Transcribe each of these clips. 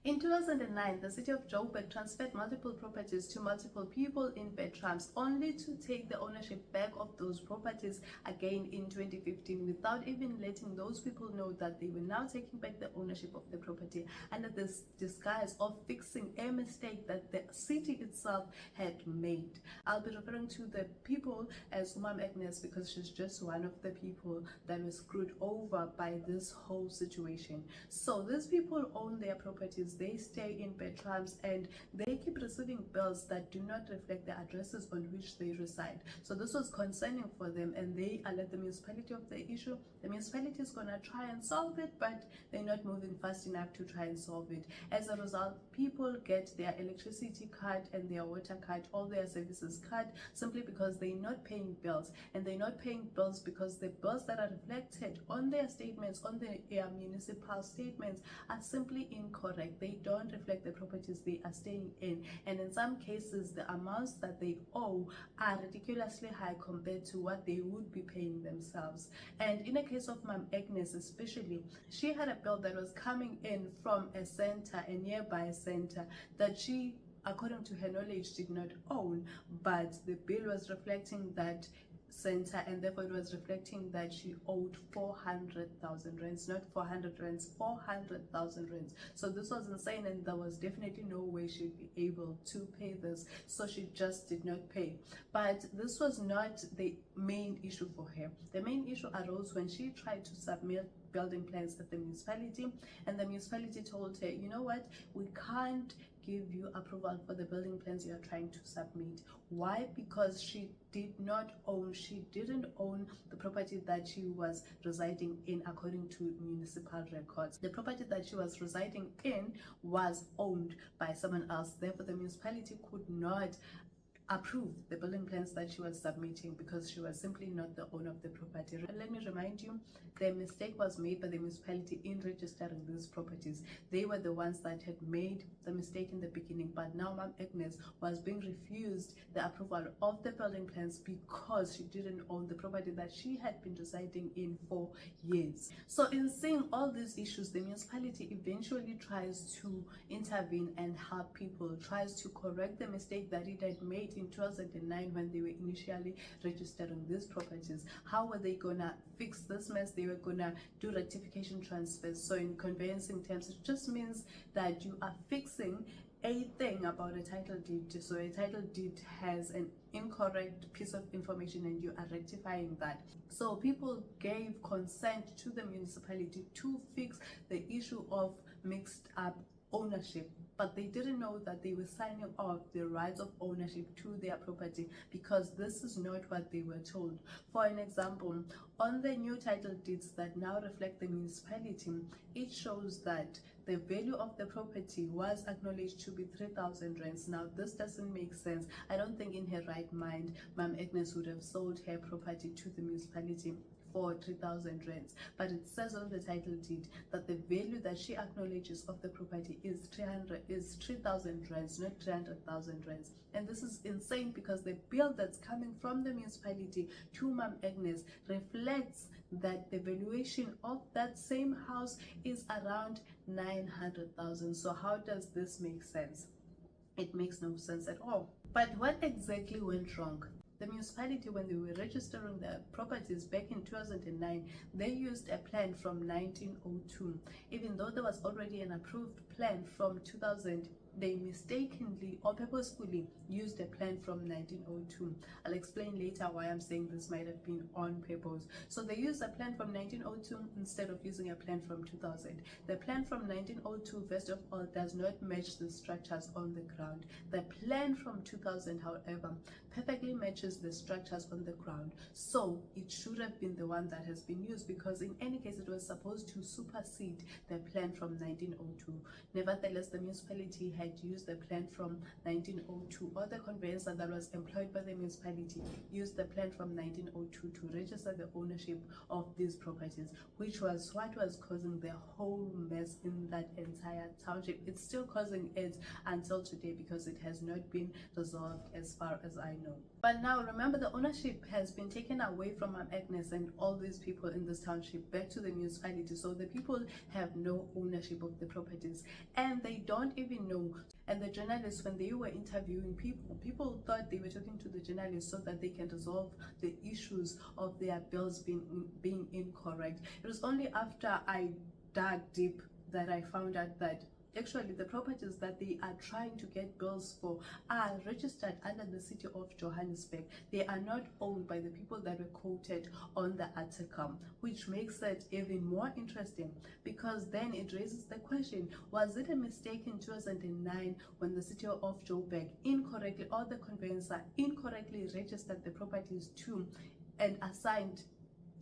In 2009, the city of Joburg transferred multiple properties to multiple people in Bertrams, only to take the ownership back of those properties again in 2015 without even letting those people know that they were now taking back the ownership of the property under this disguise of fixing a mistake that the city itself had made. I'll be referring to the people as Umam Agnes because she's just one of the people that was screwed over by this whole situation. So these people own their properties, they stay in Bertrams, and they keep receiving bills that do not reflect the addresses on which they reside. So this was concerning for them, and they alert the municipality of the issue. The municipality is gonna try and solve it, but they're not moving fast enough to try and solve it. As a result, people get their electricity cut and their water cut, all their services cut, simply because they're not paying bills. And they're not paying bills because the bills that are reflected on their statements, on their municipal statements, are simply incorrect. They don't reflect the properties they are staying in, and in some cases the amounts that they owe are ridiculously high compared to what they would be paying themselves. And in a case of Ma'am Agnes especially, she had a bill that was coming in from a center, a nearby center, that she, according to her knowledge, did not own, but the bill was reflecting that center, and therefore it was reflecting that she owed 400,000 rands, not 400 rands, 400,000 rands. So this was insane, and there was definitely no way she'd be able to pay this, so she just did not pay. But this was not the main issue for her. The main issue arose when she tried to submit building plans at the municipality, and the municipality told her, you know what, we can't give you approval for the building plans you are trying to submit. Why? Because she didn't own the property that she was residing in according to municipal records. The property that she was residing in was owned by someone else. Therefore, the municipality could not approve the building plans that she was submitting because she was simply not the owner of the property. And let me remind you, the mistake was made by the municipality in registering these properties. They were the ones that had made the mistake in the beginning, but now Ma'am Agnes was being refused the approval of the building plans because she didn't own the property that she had been residing in for years. So in seeing all these issues, the municipality eventually tries to intervene and help people, tries to correct the mistake that it had made in 2009 when they were initially registering these properties. How were they gonna fix this mess? They were gonna do rectification transfers. So in conveyancing terms, it just means that you are fixing a thing about a title deed. So a title deed has an incorrect piece of information and you are rectifying that. So people gave consent to the municipality to fix the issue of mixed up ownership, but they didn't know that they were signing off the rights of ownership to their property because this is not what they were told. For an example, on the new title deeds that now reflect the municipality, it shows that the value of the property was acknowledged to be 3,000 rands. Now this doesn't make sense. I don't think in her right mind Ma'am Agnes would have sold her property to the municipality for 3,000 rands, but it says on the title deed that the value that she acknowledges of the property is 3,000 rands, not 300,000 rands. And this is insane because the bill that's coming from the municipality to Ma'am Agnes reflects that the valuation of that same house is around 900,000. So how does this make sense? It makes no sense at all. But what exactly went wrong? The municipality, when they were registering their properties back in 2009, they used a plan from 1902. Even though there was already an approved plan from 2000, they mistakenly or purposefully used a plan from 1902. I'll explain later why I'm saying this might have been on purpose. So they used a plan from 1902 instead of using a plan from 2000. The plan from 1902, first of all, does not match the structures on the ground. The plan from 2000, however, perfectly matches the structures on the ground. So it should have been the one that has been used because in any case it was supposed to supersede the plan from 1902. Nevertheless, the municipality had used the plan from 1902, or the conveyancer that was employed by the municipality used the plan from 1902 to register the ownership of these properties, which was what was causing the whole mess in that entire township. It's still causing it until today because it has not been resolved as far as I know. But now remember, the ownership has been taken away from Ma'am Agnes and all these people in this township back to the municipality, so the people have no ownership of the properties. and they don't even know. And the journalists, when they were interviewing people thought they were talking to the journalists so that they can resolve the issues of their bills being incorrect. It was only after I dug deep that I found out that actually the properties that they are trying to get bills for are registered under the city of Johannesburg. They are not owned by the people that were quoted on the article, which makes it even more interesting, because then it raises the question, was it a mistake in 2009 when the city of Joburg incorrectly, or the conveyancer incorrectly registered the properties to and assigned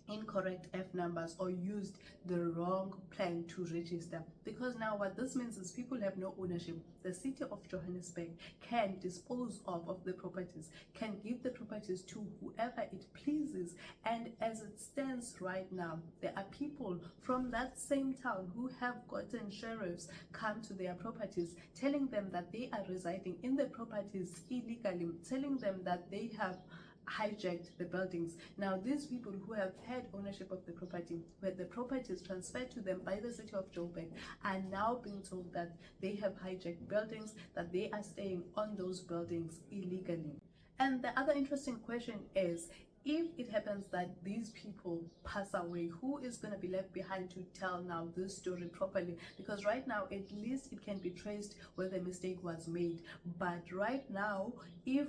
incorrect F numbers, or used the wrong plan to register? Because now what this means is people have no ownership. The city of Johannesburg can dispose of the properties, can give the properties to whoever it pleases. And as it stands right now, there are people from that same town who have gotten sheriffs come to their properties, telling them that they are residing in the properties illegally, telling them that they have hijacked the buildings. Now these people who have had ownership of the property, where the property is transferred to them by the city of Joburg, are now being told that they have hijacked buildings, that they are staying on those buildings illegally. And the other interesting question is, if it happens that these people pass away, who is going to be left behind to tell now this story properly? Because right now, at least it can be traced where the mistake was made. But right now, if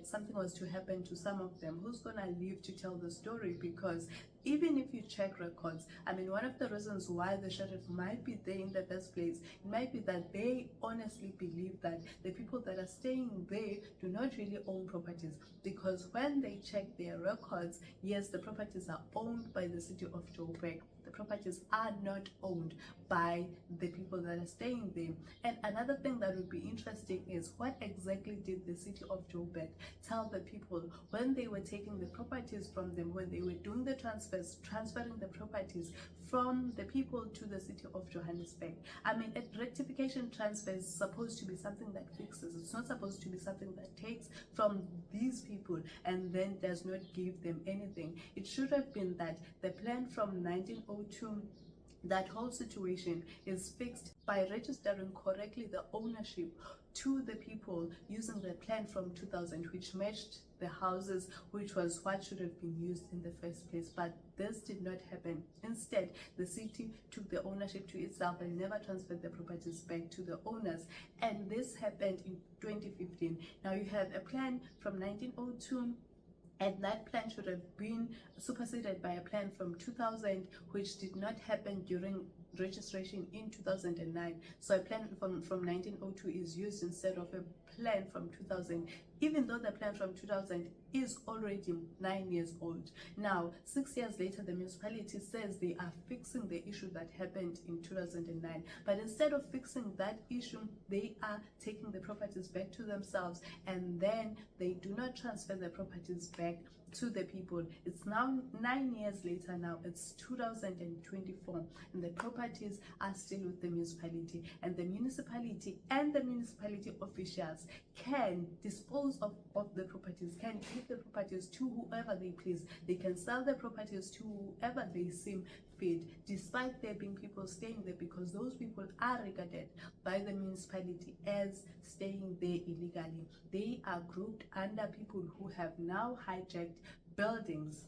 something was to happen to some of them, who's going to live to tell the story? Because even if you check records, I mean, one of the reasons why the sheriff might be there in the first place, it might be that they honestly believe that the people that are staying there do not really own properties. Because when they check their records, yes, the properties are owned by the city of Joburg. The properties are not owned by the people that are staying there. And another thing that would be interesting is, what exactly did the city of Joburg tell the people when they were taking the properties from them, when they were doing the transferring the properties from the people to the city of Johannesburg? I mean, a rectification transfer is supposed to be something that fixes. It's not supposed to be something that takes from these people and then does not give them anything. It should have been that the plan from 1902, that whole situation is fixed by registering correctly the ownership to the people using the plan from 2000, which matched the houses, which was what should have been used in the first place. But this did not happen. Instead, the city took the ownership to itself and never transferred the properties back to the owners. And this happened in 2015. Now you have a plan from 1902, and that plan should have been superseded by a plan from 2000, which did not happen during registration in 2009. So a plan from 1902 is used instead of a plan from 2000, even though the plan from 2000 is already 9 years old. Now, 6 years later, the municipality says they are fixing the issue that happened in 2009. But instead of fixing that issue, they are taking the properties back to themselves, and then they do not transfer the properties back to the people. It's now 9 years later. Now it's 2024, and the properties are still with the municipality, and the municipality officials can dispose of the properties, can give the properties to whoever they please. They can sell the properties to whoever they seem fit, despite there being people staying there, because those people are regarded by the municipality as staying there illegally. They are grouped under people who have now hijacked buildings.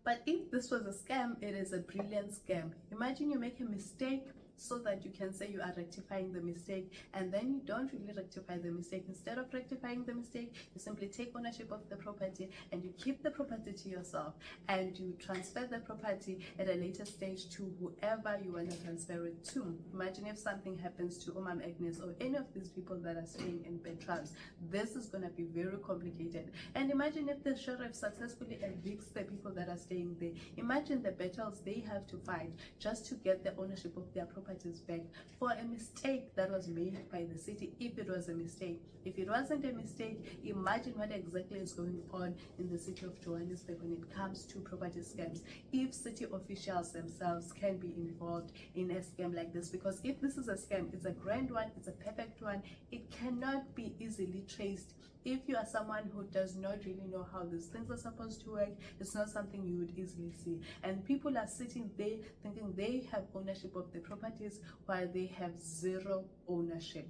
But if this was a scam, it is a brilliant scam. Imagine you make a mistake so that you can say you are rectifying the mistake, and then you don't really rectify the mistake. Instead of rectifying the mistake, you simply take ownership of the property and you keep the property to yourself, and you transfer the property at a later stage to whoever you want to transfer it to. Imagine if something happens to Umam Agnes or any of these people that are staying in bedrooms. This is going to be very complicated. And imagine if the sheriff successfully evicts the people that are staying there. Imagine the battles they have to fight just to get the ownership of their properties back for a mistake that was made by the city, if it was a mistake. If it wasn't a mistake, imagine what exactly is going on in the city of Johannesburg when it comes to property scams. If city officials themselves can be involved in a scam like this, because if this is a scam, it's a grand one, it's a perfect one, it cannot be easily traced if you are someone who does not really know how these things are supposed to work, it's not something you would easily see. And people are sitting there thinking they have ownership of the properties while they have zero ownership.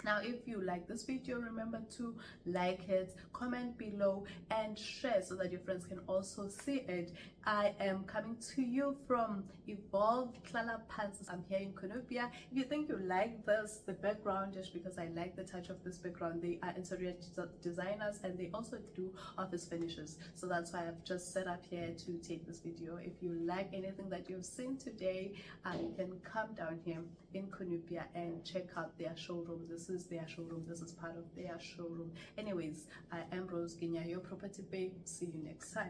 Now, if you like this video, remember to like it, comment below, and share so that your friends can also see it. I am coming to you from Evolved Klala Pants. I'm here in Konopia. If you think you like this, the background, just because I like the touch of this background, they are interior designers and they also do office finishes. So that's why I've just set up here to take this video. If you like anything that you've seen today, you can come down here in Konopia and check out their showroom. This is their showroom. This is part of their showroom. Anyways, I am Rose Ginya, your property babe. See you next time.